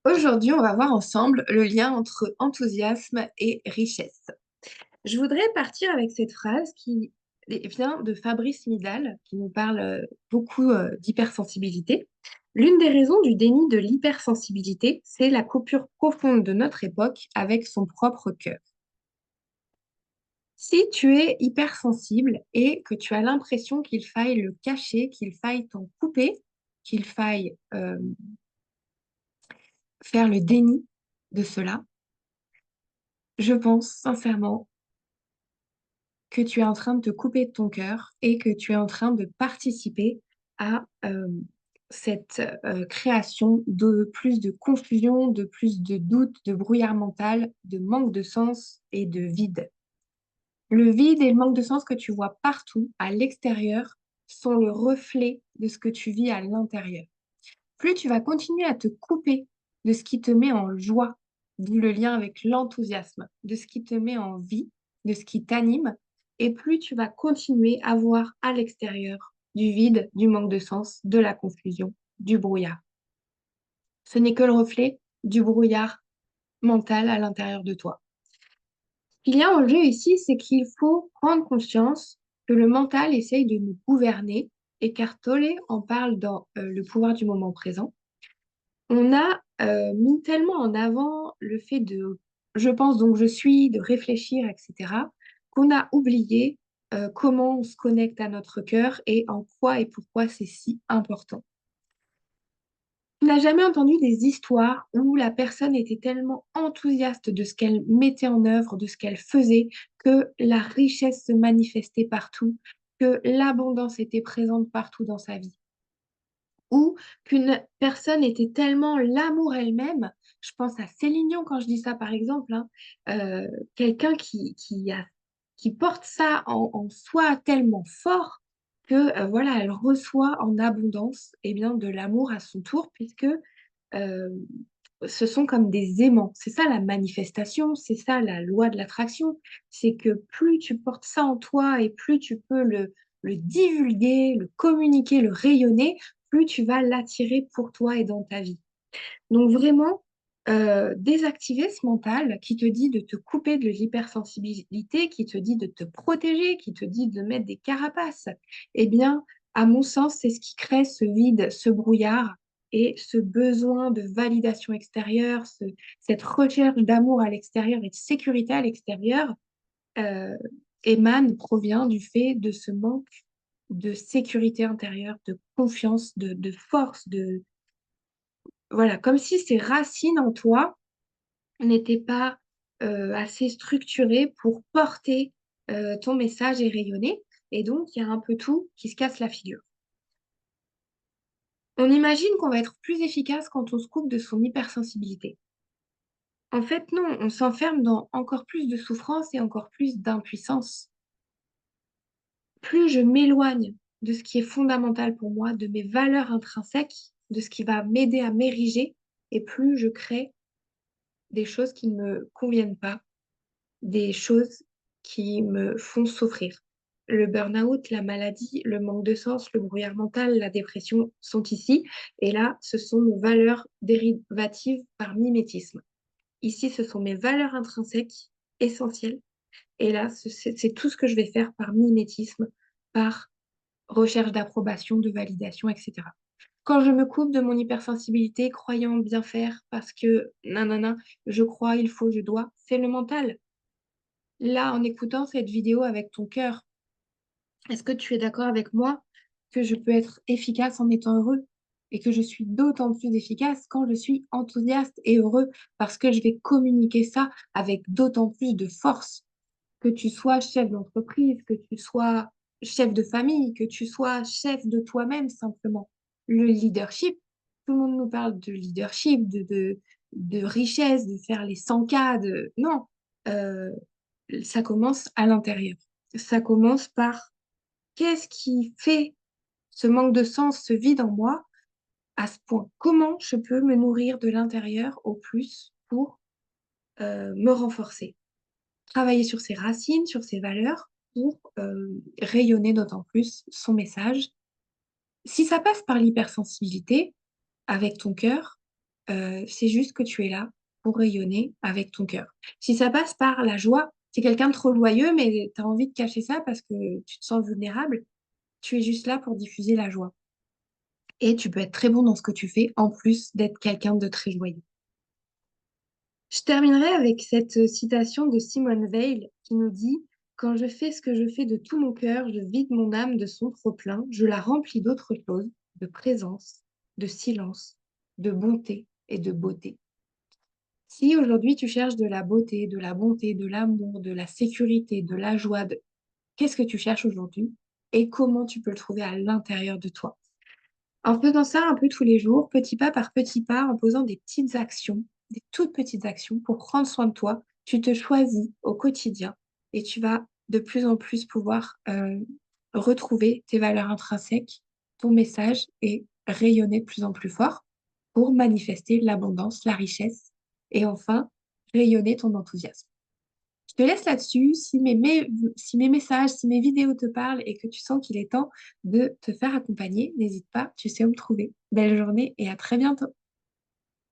Aujourd'hui, on va voir ensemble le lien entre enthousiasme et richesse. Je voudrais partir avec cette phrase qui vient de Fabrice Midal, qui nous parle beaucoup d'hypersensibilité. L'une des raisons du déni de l'hypersensibilité, c'est la coupure profonde de notre époque avec son propre cœur. Si tu es hypersensible et que tu as l'impression qu'il faille le cacher, qu'il faille t'en couper, qu'il faille faire le déni de cela, je pense sincèrement que tu es en train de te couper de ton cœur et que tu es en train de participer à cette création de plus de confusion, de plus de doute, de brouillard mental, de manque de sens et de vide. Le vide et le manque de sens que tu vois partout à l'extérieur sont le reflet de ce que tu vis à l'intérieur. Plus tu vas continuer à te couper de ce qui te met en joie, d'où le lien avec l'enthousiasme, de ce qui te met en vie, de ce qui t'anime, et plus tu vas continuer à voir à l'extérieur du vide, du manque de sens, de la confusion, du brouillard. Ce n'est que le reflet du brouillard mental à l'intérieur de toi. Ce qu'il y a en jeu ici, c'est qu'il faut prendre conscience que le mental essaye de nous gouverner. Eckhart Tolle en parle dans Le pouvoir du moment présent. On a mis tellement en avant le fait de je pense donc je suis, de réfléchir, etc., qu'on a oublié comment on se connecte à notre cœur et en quoi et pourquoi c'est si important. Tu n'as jamais entendu des histoires où la personne était tellement enthousiaste de ce qu'elle mettait en œuvre, de ce qu'elle faisait, que la richesse se manifestait partout, que l'abondance était présente partout dans sa vie ou qu'une personne était tellement l'amour elle-même, je pense à Céline Dion quand je dis ça par exemple, hein, quelqu'un qui porte ça en soi tellement fort que voilà, elle reçoit en abondance eh bien, de l'amour à son tour, puisque euh, ce sont comme des aimants. C'est ça la manifestation, c'est ça la loi de l'attraction. C'est que plus tu portes ça en toi et plus tu peux le divulguer, le communiquer, le rayonner, plus tu vas l'attirer pour toi et dans ta vie. Donc vraiment, désactiver ce mental qui te dit de te couper de l'hypersensibilité, qui te dit de te protéger, qui te dit de mettre des carapaces, eh bien, à mon sens, c'est ce qui crée ce vide, ce brouillard et ce besoin de validation extérieure, cette recherche d'amour à l'extérieur et de sécurité à l'extérieur euh, provient du fait de ce manque de sécurité intérieure, de confiance, de force, voilà, comme si ces racines en toi n'étaient pas assez structurées pour porter ton message et rayonner. Et donc, il y a un peu tout qui se casse la figure. On imagine qu'on va être plus efficace quand on se coupe de son hypersensibilité. En fait, non, on s'enferme dans encore plus de souffrance et encore plus d'impuissance. Plus je m'éloigne de ce qui est fondamental pour moi, de mes valeurs intrinsèques, de ce qui va m'aider à m'ériger, et plus je crée des choses qui ne me conviennent pas, des choses qui me font souffrir. Le burn-out, la maladie, le manque de sens, le brouillard mental, la dépression sont ici. Et là, ce sont nos valeurs dérivatives par mimétisme. Ici, ce sont mes valeurs intrinsèques essentielles. Et là, c'est tout ce que je vais faire par mimétisme, par recherche d'approbation, de validation, etc. Quand je me coupe de mon hypersensibilité, croyant bien faire parce que nanana, je crois, il faut, je dois, c'est le mental. Là, en écoutant cette vidéo avec ton cœur, est-ce que tu es d'accord avec moi que je peux être efficace en étant heureux et que je suis d'autant plus efficace quand je suis enthousiaste et heureux parce que je vais communiquer ça avec d'autant plus de force, que tu sois chef d'entreprise, que tu sois chef de famille, que tu sois chef de toi-même simplement. Le leadership, tout le monde nous parle de leadership, de richesse, de faire les 100K, de... Non, Euh, ça commence à l'intérieur. Ça commence par qu'est-ce qui fait ce manque de sens, ce vide en moi à ce point? Comment je peux me nourrir de l'intérieur au plus pour me renforcer? Travailler sur ses racines, sur ses valeurs pour rayonner d'autant plus son message. Si ça passe par l'hypersensibilité avec ton cœur, c'est juste que tu es là pour rayonner avec ton cœur. Si ça passe par la joie, c'est quelqu'un de trop joyeux, mais tu as envie de cacher ça parce que tu te sens vulnérable, tu es juste là pour diffuser la joie. Et tu peux être très bon dans ce que tu fais, en plus d'être quelqu'un de très joyeux. Je terminerai avec cette citation de Simone Weil qui nous dit: Quand je fais ce que je fais de tout mon cœur, je vide mon âme de son trop-plein, je la remplis d'autre chose, de présence, de silence, de bonté et de beauté. Si aujourd'hui tu cherches de la beauté, de la bonté, de l'amour, de la sécurité, de la joie, qu'est-ce que tu cherches aujourd'hui et comment tu peux le trouver à l'intérieur de toi? En faisant ça un peu tous les jours, petit pas par petit pas, en posant des petites actions, des toutes petites actions pour prendre soin de toi, tu te choisis au quotidien et tu vas de plus en plus pouvoir retrouver tes valeurs intrinsèques, ton message et rayonner de plus en plus fort pour manifester l'abondance, la richesse et enfin rayonner ton enthousiasme. Je te laisse là-dessus. Si mes messages, si mes vidéos te parlent et que tu sens qu'il est temps de te faire accompagner, n'hésite pas, tu sais où me trouver. Belle journée et à très bientôt.